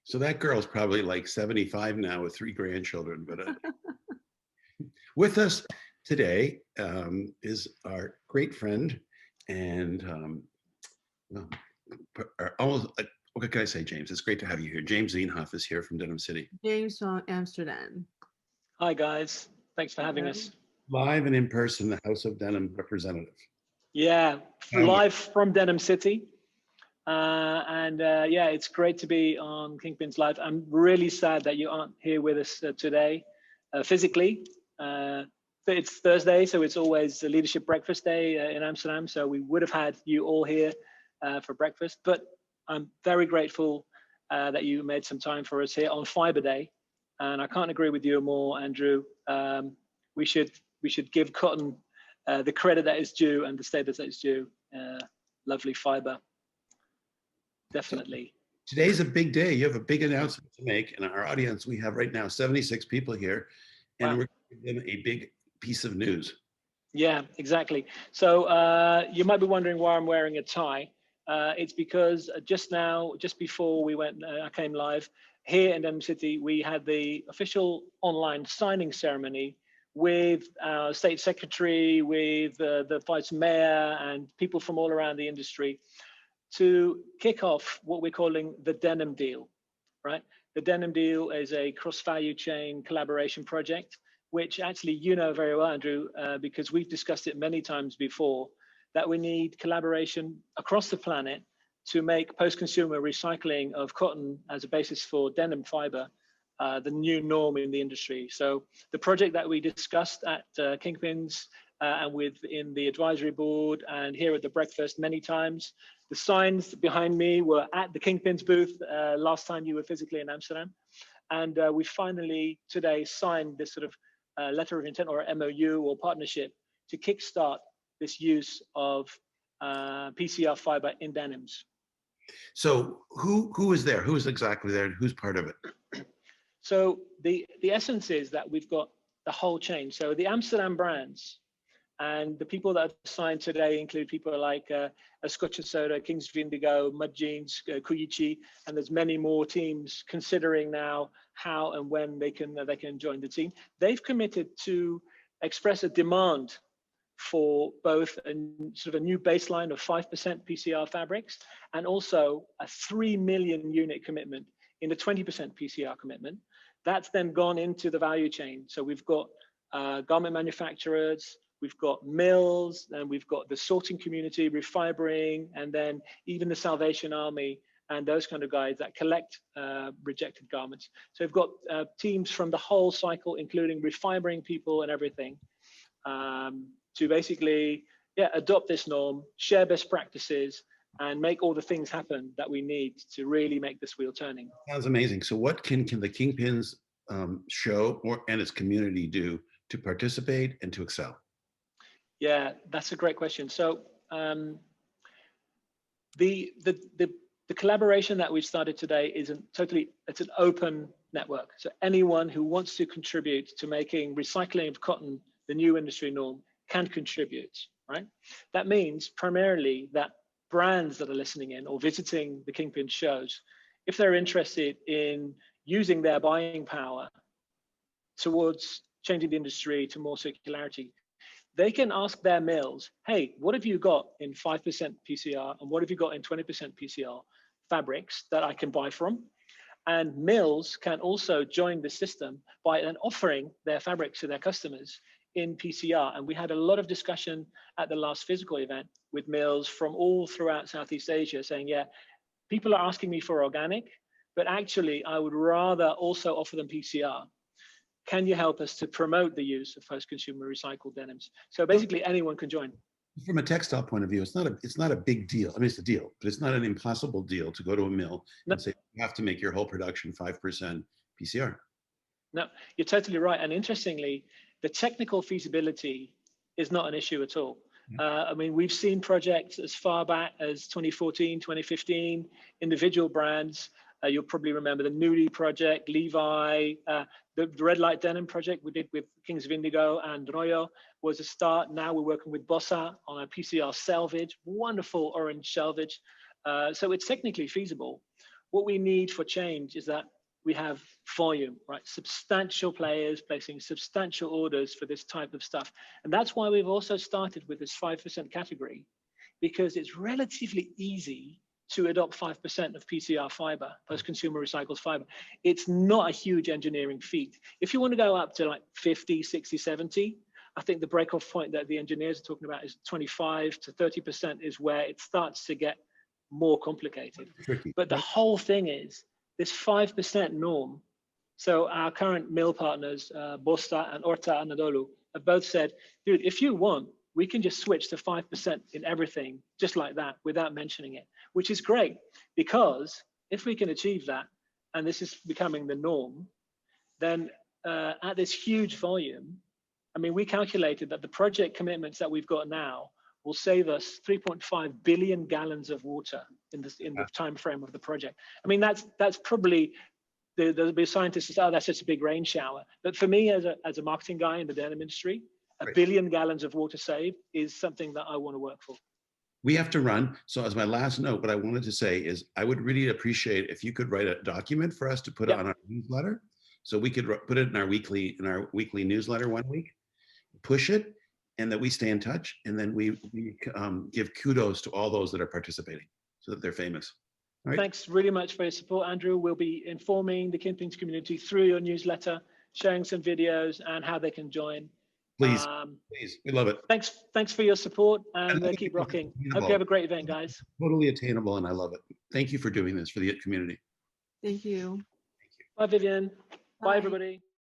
So that girl's probably like 75 now with 3 grandchildren. But with us today is our great friend and well, almost, what can I say, James? It's great to have you here. James Veenhoff is here from Denim City. James from Amsterdam. Hi guys, thanks for having Hello. us. Live and in person, the House of Denim representative. Yeah, Founder. live from Denim City. Yeah, it's great to be on Kingpins Live. I'm really sad that you aren't here with us today physically. It's Thursday, so it's always a leadership breakfast day in Amsterdam. So we would have had you all here for breakfast, but I'm very grateful that you made some time for us here on Fiber Day. And I can't agree with you more, Andrew. We should give cotton the credit that is due and the status that is due. Lovely fiber, definitely. Today's a big day. You have a big announcement to make. In our audience, we have right now 76 people here, and Wow. we're giving them a big piece of news. Yeah, exactly. So you might be wondering why I'm wearing a tie. It's because just now, just before we went, I came live here in Denim City, we had the official online signing ceremony with our state secretary, with the vice mayor, and people from all around the industry to kick off what we're calling the Denim Deal, right? The Denim Deal is a cross-value chain collaboration project, which actually you know very well, Andrew, because we've discussed it many times before, that we need collaboration across the planet to make post-consumer recycling of cotton as a basis for denim fiber the new norm in the industry. So the project that we discussed at Kingpins and within the advisory board and here at the breakfast many times, the signs behind me were at the Kingpins booth last time you were physically in Amsterdam. And we finally today signed this sort of letter of intent or MOU or partnership to kickstart this use of PCR fiber in denims. So who is there? Who is exactly there? And who's part of it? So the essence is that we've got the whole chain. So the Amsterdam brands and the people that are signed today include people like Scotch & Soda, Kings of Indigo, Mud Jeans, Kuyichi, and there's many more teams considering now how and when they can join the team. They've committed to express a demand for both a sort of a new baseline of 5% PCR fabrics and also a 3 million unit commitment in the 20% PCR commitment. That's then gone into the value chain. So we've got garment manufacturers, we've got mills, and we've got the sorting community, refibering, and then even the Salvation Army and those kind of guys that collect rejected garments. So we've got teams from the whole cycle, including refibering people and everything, to basically adopt this norm, share best practices, and make all the things happen that we need to really make this wheel turning. Sounds amazing. So what can the Kingpins show and its community do to participate and to excel? Yeah, that's a great question. So the collaboration that we've started today isn't totally, it's an open network. So anyone who wants to contribute to making recycling of cotton the new industry norm can contribute, right? That means primarily that brands that are listening in or visiting the Kingpin shows, if they're interested in using their buying power towards changing the industry to more circularity, they can ask their mills, hey, what have you got in 5% PCR and what have you got in 20% PCR fabrics that I can buy from? And mills can also join the system by then offering their fabrics to their customers in PCR. And we had a lot of discussion at the last physical event with mills from all throughout Southeast Asia saying, yeah, people are asking me for organic, but actually I would rather also offer them PCR. Can you help us to promote the use of post-consumer recycled denims? So basically anyone can join. From a textile point of view, it's not a big deal. I mean, it's a deal, but it's not an impossible deal to go to a mill and say, you have to make your whole production 5% PCR. No, you're totally right. And interestingly, the technical feasibility is not an issue at all. I mean, we've seen projects as far back as 2014, 2015, individual brands. You'll probably remember the Nudie project, Levi, the Red Light Denim project we did with Kings of Indigo and Royo was a start. Now we're working with Bossa on a PCR selvage, wonderful orange selvage. So it's technically feasible. What we need for change is that we have volume, right? Substantial players placing substantial orders for this type of stuff. And that's why we've also started with this 5% category, because it's relatively easy to adopt 5% of PCR fiber, post-consumer recycled fiber. It's not a huge engineering feat. If you want to go up to like 50, 60, 70, I think the break-off point that the engineers are talking about is 25 to 30% is where it starts to get more complicated. Tricky. But the whole thing is this 5% norm. So our current mill partners, Bosta and Orta Anadolu, have both said, dude, if you want, we can just switch to 5% in everything, just like that, without mentioning it, which is great, because if we can achieve that, and this is becoming the norm, then at this huge volume, I mean, we calculated that the project commitments that we've got now will save us 3.5 billion gallons of water in the time frame of the project. I mean, that's probably, there'll be scientists who say, oh, that's just a big rain shower. But for me, as a marketing guy in the denim industry, a billion gallons of water saved is something that I want to work for. We have to run. So as my last note, what I wanted to say is I would really appreciate if you could write a document for us to put on our newsletter. So we could put it in our weekly newsletter one week, push it, and that we stay in touch. And then we give kudos to all those that are participating so that they're famous. All right. Thanks really much for your support, Andrew. We'll be informing the Kimpings community through your newsletter, sharing some videos and how they can join. Please, please, we love it. Thanks for your support, and keep rocking. Hope you have a great event, guys. Totally attainable, and I love it. Thank you for doing this for the community. Thank you. Bye, Vivian. Bye, Bye. everybody.